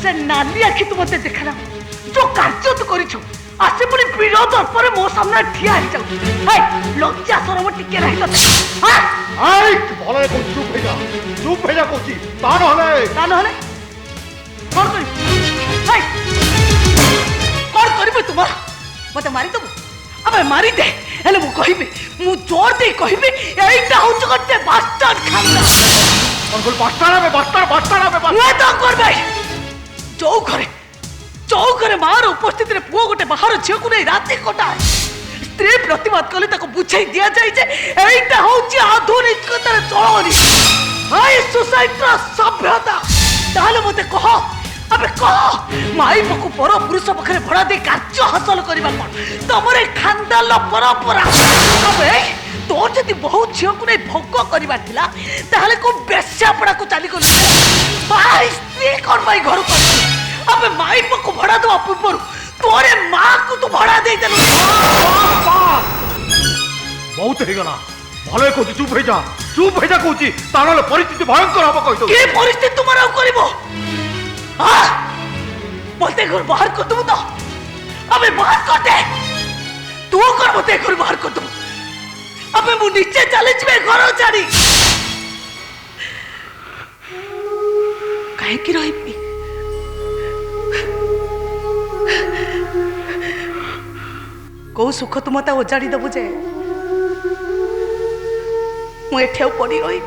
से नाली आखि तू मत देखना जो कार्य तू कर आसे पुणी विरोध पर मो सामने ठिया हो जाऊ लज्जा शरम टिके रही भले चुप भेजा कहूँ ता नहले कौन कर तुम मत मारिदेबू अबे मारी दे हेले मु कहबी मु जोर दे कहबी एइटा होछ गटे बास्टर्ड खानदान अंकुल बास्टर्ड मैं तो कर भाई चौघरे मार उपस्थित पुओ गोटे बाहर झील को नहीं राति कटा स्त्री प्रतिवाद कले बुझाई दि जाए आधुनिकतार चलनी सोसाइटी सभ्यता ताले मते कह अबे कह माई पकु पर पुरुष पाखे भड़ा दे कार्य हासिल करवा कौन तुम खानदान परंपरा अबे तो जदि बहुत झील को नहीं भोग करवा को बेश्यापड़ा को चली गल स्त्री कौन भाई घर कर अबे माई पकु भड़ा दवा पूर्व तोरे माँ को तू भड़ा दे बहुत हो गला भले कहूँ चुप भेजा कहूँ तार परिस्थिति भयंकर हम कह के परिस्थिति तुम करबो मते घर बाहर कर दबो तो अबे बाहर कर दे तू कर मते घर बाहर कर दबो अबे मु नीचे चले जबे घर छाड़ी काहे की रही कौ सुख तुम मत ओजाड़ी दबु जे मुठे पड़ी रही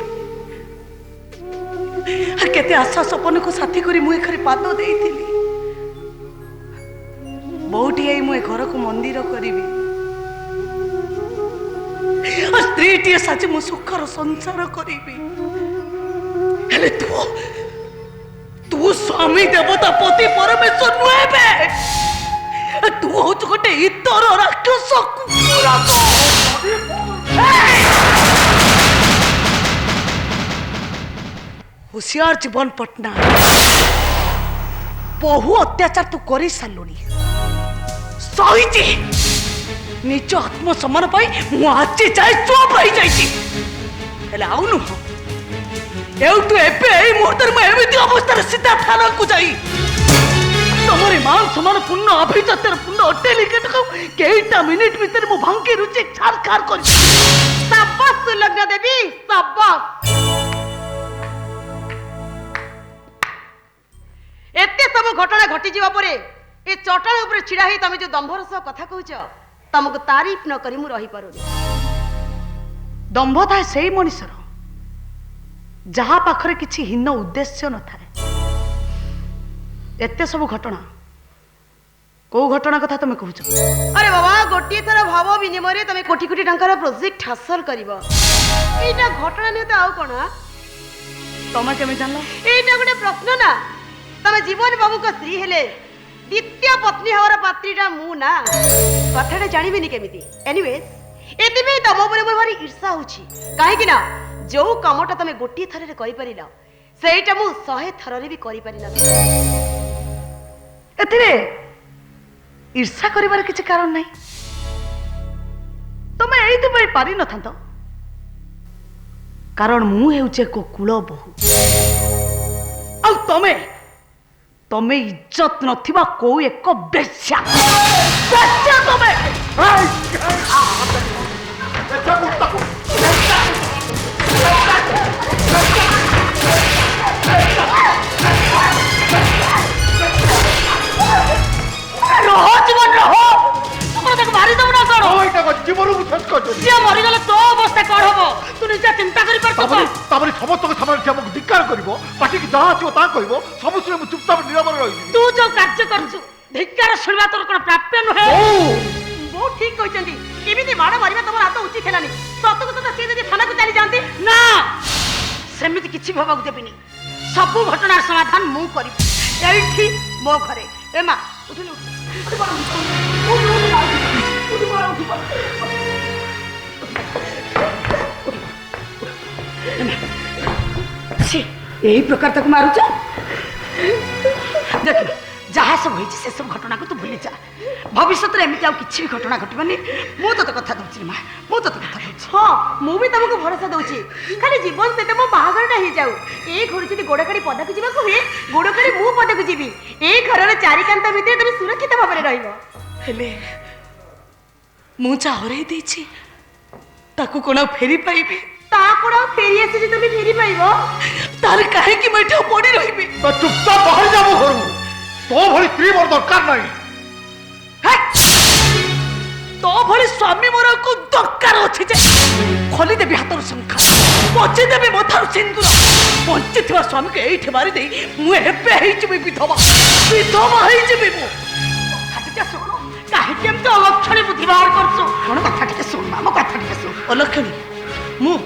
केते आशा सपन को साथी करी मुझे खरे पाद दे बहुटी आई मुझे घर को मंदिर करी स्त्री टी साजी मु सुखर संसार करी तू स्वामी देवता पति परमेश्वर नुहे तू हूँ गोटे इतर राक्षस होशियार जीवन पटनायक बहु अत्याचार तू कर सारूनी सही निज आत्मसम्मान मु आज जाए चुप रही जाइए आउ नुह एवटू एबे मुहूर्त में अवस्था सीधा थाना को जाई तमरे मान समान पूर्ण अभिजातर पूर्ण अटेली केटा मिनिट भीतर मु भांगी रुचि छारखार कर शाबाश सुलग्ना देवी शाबाश एते सब घटना घटी जीवा परे ए चटाण ऊपर छिड़ा ही तमे जो दंभर सह कथा कहूछ तमको तारीफ न करी मु रही पारुनी दंभ थाए सेही मनुष्यर जहा पाखरे किछि हीन उद्देश्य न थाए एते सब घटना को घटना कथा तमे कहूछ अरे बाबा गोटी थर भाव विनिमय तमे कोटी कोटी टंकार प्रोजेक्ट हासिल करिवो एटा घटना नै त आउ कोन तमे केमे जानलो एटा गोटे प्रश्न ना तमे जीवन बाबू को स्त्री हेले द्वितीय पत्नी हवर पात्रीटा मु ना कथाटा जानिबिनी केमिति एनीवेज एतिबे तम ऊपर मोर भारी ईर्षा होछि काहे कि ना जो कामटा तमे गोटी थरे रे करि परिला सेटा मु 100 थररे भी करि परिला एतिरे ईर्षा करिवार किछि कारण नाही तमे एइति पई पारि न थांतो कारण मु हेउचे को कुल बहु आ तमे तमे इज्जत नथिबा को एक बेश्या तमे रहो जीवन रहो तुम तक मारी दब ना करो ओइटा को जीवन को छस कर जे मरि गले तो अवस्था कोन हबो तू निजा चिंता करि परतो ताबरी समस्त को सामने हमको धिक्कार करबो पार्टी की जहा छियो ता कहबो सब सुने मु चुपचाप निरबर रही तू जो कार्य करछु धिक्कार सुनबा तोर कोन प्राप्य न है बहुत ठीक कहचंदी केमिति माड़ मारिबा तमर हाथ उचित हेलानी सत को तो से जदी थाना को चली जानती ना सेमिति किछि भबा को देबिनी सब घटनार समाधान मु करी एठी मो घरे ए मा उठिलु यही प्रकार तक मारुच देख जहाँ सब होइछि से सब घटना को तू भूली जा भविष्य में एमती आउ किछि भी घटना घटबानी मु तो कथा दउछि मां मु तो कथा दउछि हाँ मु भी तुमको भरोसा दउछि खाली जीवन से मो बाहागरटा हो जाऊ ए घर जदि गोड़ काढ़ी पदा को जीवाक हुए गोड़ काढ़ी मु पदा को जीवी ए घर चारिकांत भितर तुम सुरक्षित भाव में रहिबो हेले मु जा हरई देछि ताकू कोना फेरी पाइबी ता कोड़ा फेरी आसे जे तुम फेरी पाइबो तार काहे कि बैठा पड़ी रहिबी तो चुपचाप बाहर जा मो घर तो भली स्त्री मोर दरकार नहीं तो भली स्वामी मोर को दरकार अछि जे खोली देबी हातर शंखा पचे देबी मथार सिंदूर बंची थिबा स्वामी के एठी मारी देई मु हेबे हेइ जबी विधवा हेइ जबी मु कथा सुनो काहे केम तो अलक्षणी बुद्धि बाहर करछो कोन कथा टिके सुन मामा कथा टिके सुन अलक्षणी मु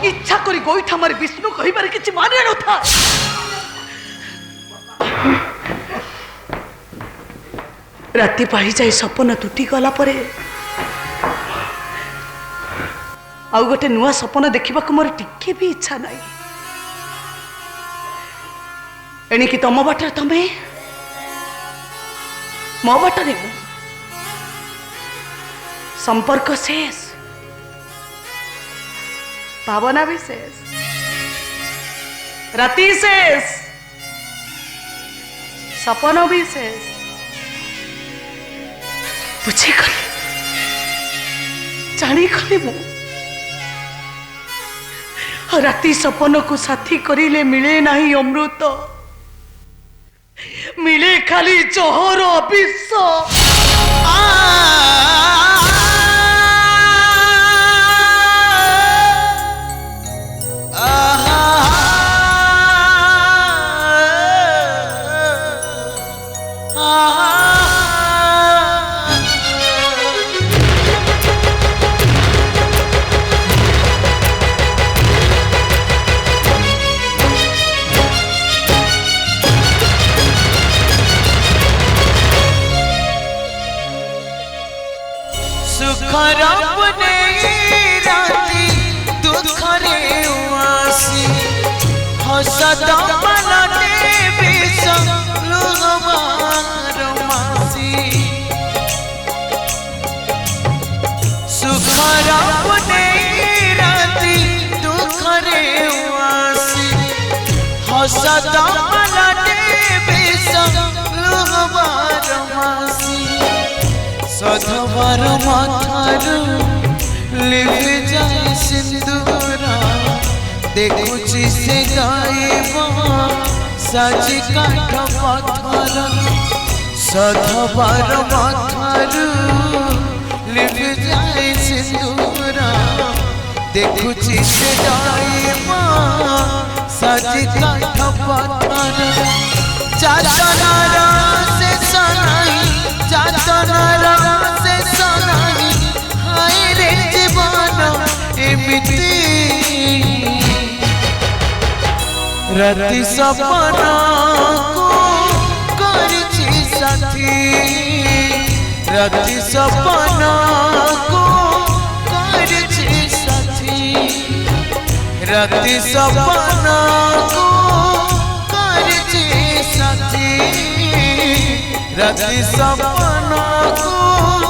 इच्छा करी गोईठा मारी विष्णु कहिबार किछि माने न था राति पाही जाए सपन टूटी गला परे आउ गोटे नुआ सपन देखा मोर टिके भी इच्छा नहीं एणिकी तम बाटर तमे मो बाटरे मु संपर्क शेष भावना भी शेष राति शेष सपन भी शेष बुझी गली जानी गली मु राति सपन को साथी करिले मिले नहीं अमृत मिले खाली जहर विष सधवार माथारू लिख जाए सिंदूरा देखुची से गायबा साजी काठ पत्थर सधवार माथारू लिख जाए सिंदूरा देखुची से गायबा साजी काठ पत्थर चाचनारा से सनाई चाचनारा से सनाई हाय रे जीवन एमिति राति सपना को करछि साथी राति सपना को करछि साथी राति सपना को करछि साथी राति सपना को